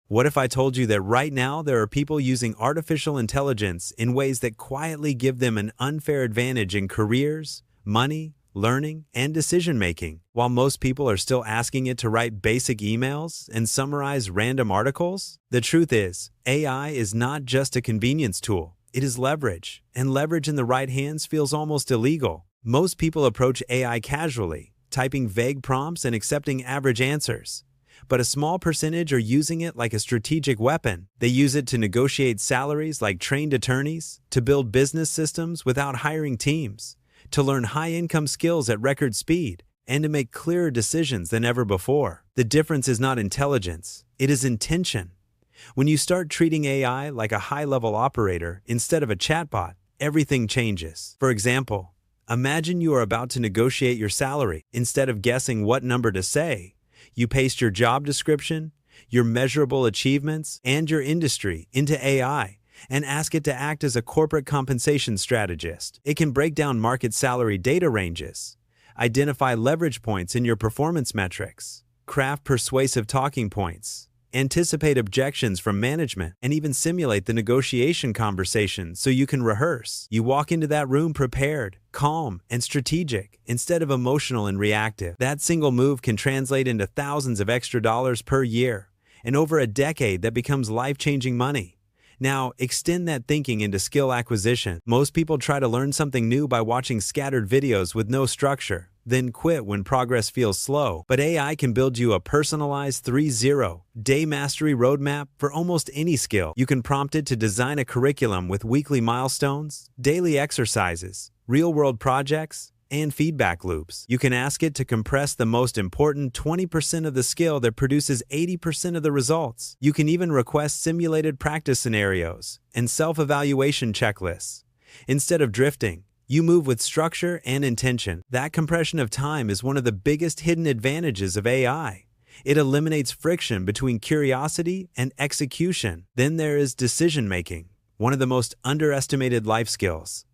What if I told you that right now there are people using artificial intelligence in ways that quietly give them an unfair advantage in careers, money, learning, and decision-making, while most people are still asking it to write basic emails and summarize random articles? The truth is, AI is not just a convenience tool. It is leverage, and leverage in the right hands feels almost illegal. Most people approach AI casually, typing vague prompts and accepting average answers. But a small percentage are using it like a strategic weapon. They use it to negotiate salaries like trained attorneys, to build business systems without hiring teams, to learn high-income skills at record speed, and to make clearer decisions than ever before. The difference is not intelligence, it is intention. When you start treating AI like a high-level operator instead of a chatbot, everything changes. For example, imagine you are about to negotiate your salary. Instead of guessing what number to say, you paste your job description, your measurable achievements, and your industry into AI and ask it to act as a corporate compensation strategist. It can break down market salary data ranges, identify leverage points in your performance metrics, craft persuasive talking points, anticipate objections from management, and even simulate the negotiation conversation so you can rehearse. You walk into that room prepared, calm, and strategic instead of emotional and reactive. That single move can translate into thousands of extra dollars per year, and over a decade that becomes life-changing money. Now, extend that thinking into skill acquisition. Most people try to learn something new by watching scattered videos with no structure, then quit when progress feels slow. But AI can build you a personalized 3-0-day mastery roadmap for almost any skill. You can prompt it to design a curriculum with weekly milestones, daily exercises, real-world projects, and feedback loops. You can ask it to compress the most important 20% of the skill that produces 80% of the results. You can even request simulated practice scenarios and self-evaluation checklists. Instead of drifting, you move with structure and intention. That compression of time is one of the biggest hidden advantages of AI. It eliminates friction between curiosity and execution. Then there is decision-making, one of the most underestimated life skills.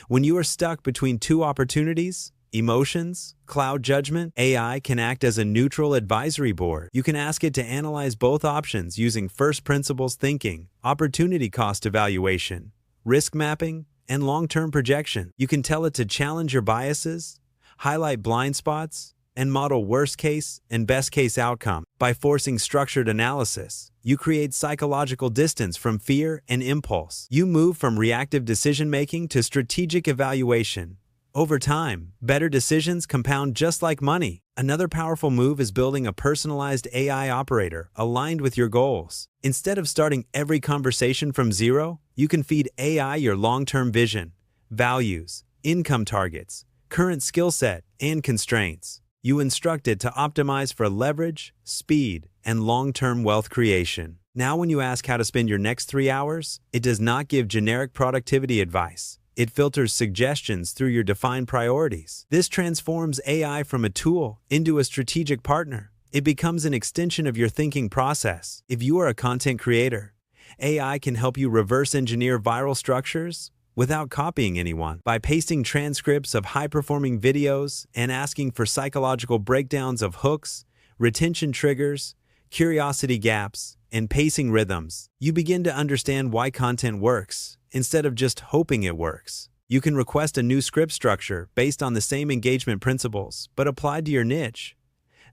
When you are stuck between two opportunities, emotions, cloud judgment, AI can act as a neutral advisory board. You can ask it to analyze both options using first principles thinking, opportunity cost evaluation, risk mapping, and long-term projection. You can tell it to challenge your biases, highlight blind spots, and model worst-case and best-case outcome. By forcing structured analysis, you create psychological distance from fear and impulse. You move from reactive decision-making to strategic evaluation. Over time, better decisions compound just like money. Another powerful move is building a personalized AI operator aligned with your goals. Instead of starting every conversation from zero, you can feed AI your long-term vision, values, income targets, current skill set, and constraints. You instruct it to optimize for leverage, speed, and long-term wealth creation. Now when you ask how to spend your next 3 hours, it does not give generic productivity advice. It filters suggestions through your defined priorities. This transforms AI from a tool into a strategic partner. It becomes an extension of your thinking process. If you are a content creator, AI can help you reverse engineer viral structures without copying anyone. By pasting transcripts of high-performing videos and asking for psychological breakdowns of hooks, retention triggers, curiosity gaps, and pacing rhythms, you begin to understand why content works instead of just hoping it works. You can request a new script structure based on the same engagement principles, but applied to your niche.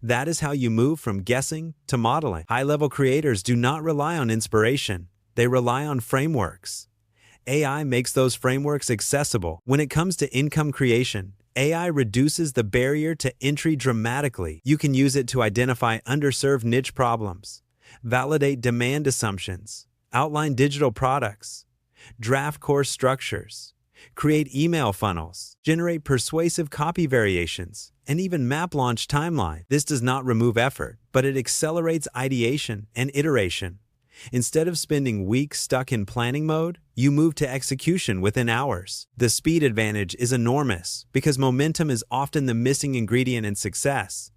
That is how you move from guessing to modeling. High-level creators do not rely on inspiration. They rely on frameworks. AI makes those frameworks accessible. When it comes to income creation, AI reduces the barrier to entry dramatically. You can use it to identify underserved niche problems, validate demand assumptions, outline digital products, draft course structures, create email funnels, generate persuasive copy variations, and even map launch timeline. This does not remove effort, but it accelerates ideation and iteration. Instead of spending weeks stuck in planning mode, you move to execution within hours. The speed advantage is enormous because momentum is often the missing ingredient in success.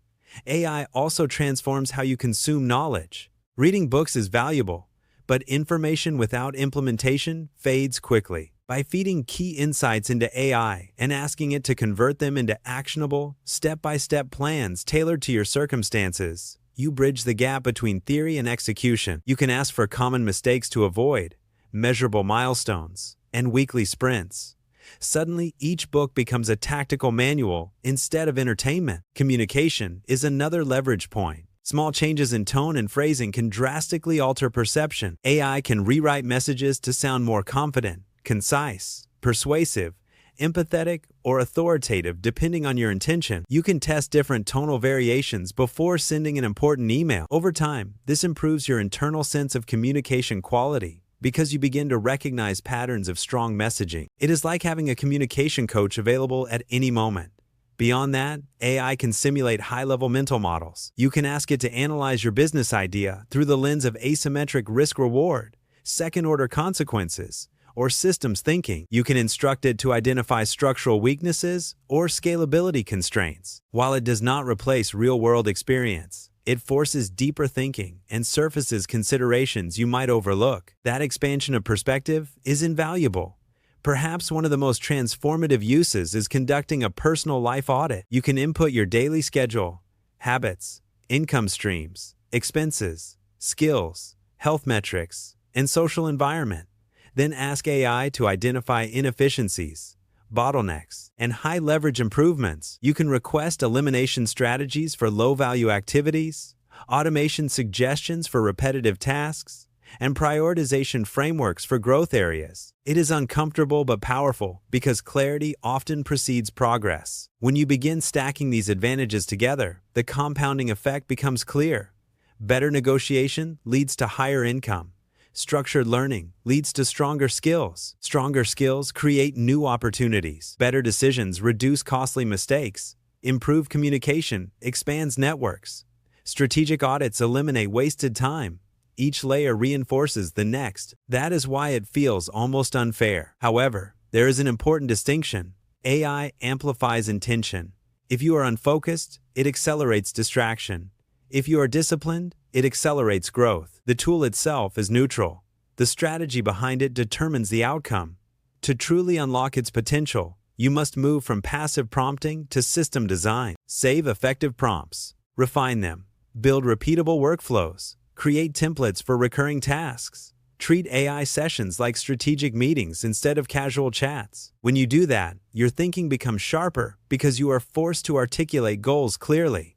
AI also transforms how you consume knowledge. Reading books is valuable, but information without implementation fades quickly. By feeding key insights into AI and asking it to convert them into actionable, step-by-step plans tailored to your circumstances, You bridge the gap between theory and execution. You can ask for common mistakes to avoid, measurable milestones, and weekly sprints. Suddenly, each book becomes a tactical manual instead of entertainment. Communication is another leverage point. Small changes in tone and phrasing can drastically alter perception. AI can rewrite messages to sound more confident, concise, persuasive, empathetic, or authoritative depending on your intention. You can test different tonal variations before sending an important email. Over time, this improves your internal sense of communication quality because you begin to recognize patterns of strong messaging. It is like having a communication coach available at any moment. Beyond that, AI can simulate high-level mental models. You can ask it to analyze your business idea through the lens of asymmetric risk-reward, second-order consequences, or systems thinking. You can instruct it to identify structural weaknesses or scalability constraints. While it does not replace real-world experience, it forces deeper thinking and surfaces considerations you might overlook. That expansion of perspective is invaluable. Perhaps one of the most transformative uses is conducting a personal life audit. You can input your daily schedule, habits, income streams, expenses, skills, health metrics, and social environment. Then ask AI to identify inefficiencies, bottlenecks, and high-leverage improvements. You can request elimination strategies for low-value activities, automation suggestions for repetitive tasks, and prioritization frameworks for growth areas. It is uncomfortable but powerful because clarity often precedes progress. When you begin stacking these advantages together, the compounding effect becomes clear. Better negotiation leads to higher income. Structured learning leads to stronger skills. Stronger skills create new opportunities. Better decisions reduce costly mistakes. Improved communication expands networks. Strategic audits eliminate wasted time. Each layer reinforces the next. That is why it feels almost unfair. However, there is an important distinction. AI amplifies intention. If you are unfocused, it accelerates distraction. If you are disciplined, it accelerates growth. The tool itself is neutral. The strategy behind it determines the outcome. To truly unlock its potential, you must move from passive prompting to system design. Save effective prompts. Refine them. Build repeatable workflows. Create templates for recurring tasks. Treat AI sessions like strategic meetings instead of casual chats. When you do that, your thinking becomes sharper because you are forced to articulate goals clearly.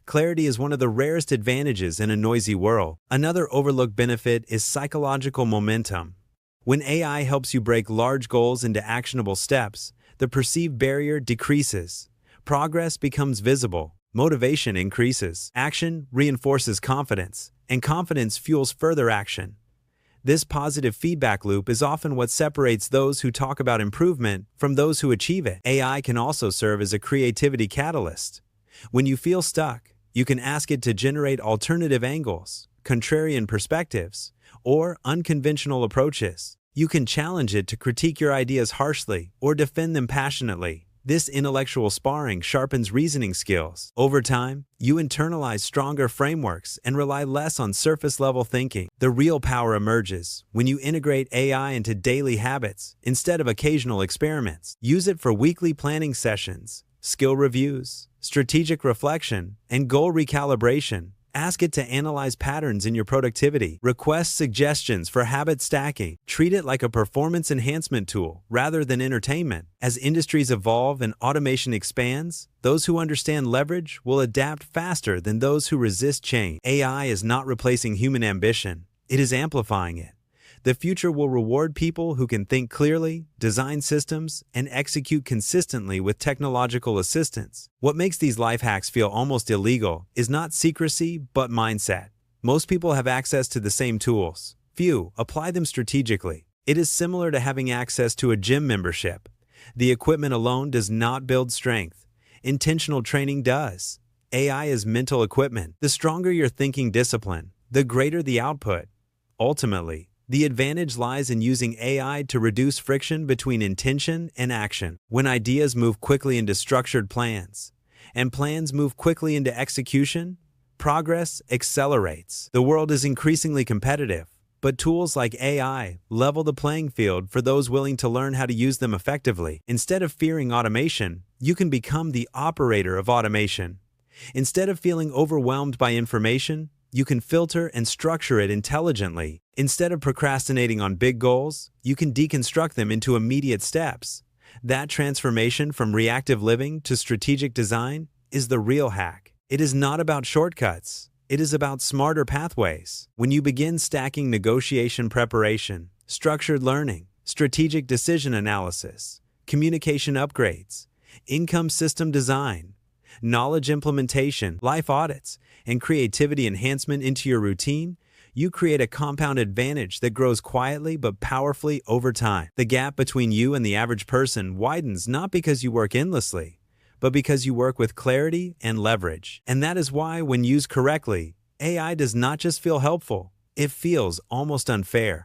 Clarity is one of the rarest advantages in a noisy world. Another overlooked benefit is psychological momentum. When AI helps you break large goals into actionable steps, the perceived barrier decreases. Progress becomes visible. Motivation increases. Action reinforces confidence, and confidence fuels further action. This positive feedback loop is often what separates those who talk about improvement from those who achieve it. AI can also serve as a creativity catalyst. When you feel stuck, you can ask it to generate alternative angles, contrarian perspectives, or unconventional approaches. You can challenge it to critique your ideas harshly or defend them passionately. This intellectual sparring sharpens reasoning skills. Over time, you internalize stronger frameworks and rely less on surface-level thinking. The real power emerges when you integrate AI into daily habits instead of occasional experiments. Use it for weekly planning sessions, skill reviews, strategic reflection, and goal recalibration. Ask it to analyze patterns in your productivity. Request suggestions for habit stacking. Treat it like a performance enhancement tool rather than entertainment. As industries evolve and automation expands, those who understand leverage will adapt faster than those who resist change. AI is not replacing human ambition. It is amplifying it. The future will reward people who can think clearly, design systems, and execute consistently with technological assistance. What makes these life hacks feel almost illegal is not secrecy, but mindset. Most people have access to the same tools. Few apply them strategically. It is similar to having access to a gym membership. The equipment alone does not build strength. Intentional training does. AI is mental equipment. The stronger your thinking discipline, the greater the output. Ultimately, the advantage lies in using AI to reduce friction between intention and action. When ideas move quickly into structured plans, and plans move quickly into execution, progress accelerates. The world is increasingly competitive, but tools like AI level the playing field for those willing to learn how to use them effectively. Instead of fearing automation, you can become the operator of automation. Instead of feeling overwhelmed by information, you can filter and structure it intelligently. Instead of procrastinating on big goals, you can deconstruct them into immediate steps. That transformation from reactive living to strategic design is the real hack. It is not about shortcuts. It is about smarter pathways. When you begin stacking negotiation preparation, structured learning, strategic decision analysis, communication upgrades, income system design, knowledge implementation, life audits, and creativity enhancement into your routine, you create a compound advantage that grows quietly but powerfully over time. The gap between you and the average person widens not because you work endlessly, but because you work with clarity and leverage. And that is why, when used correctly, AI does not just feel helpful, it feels almost unfair.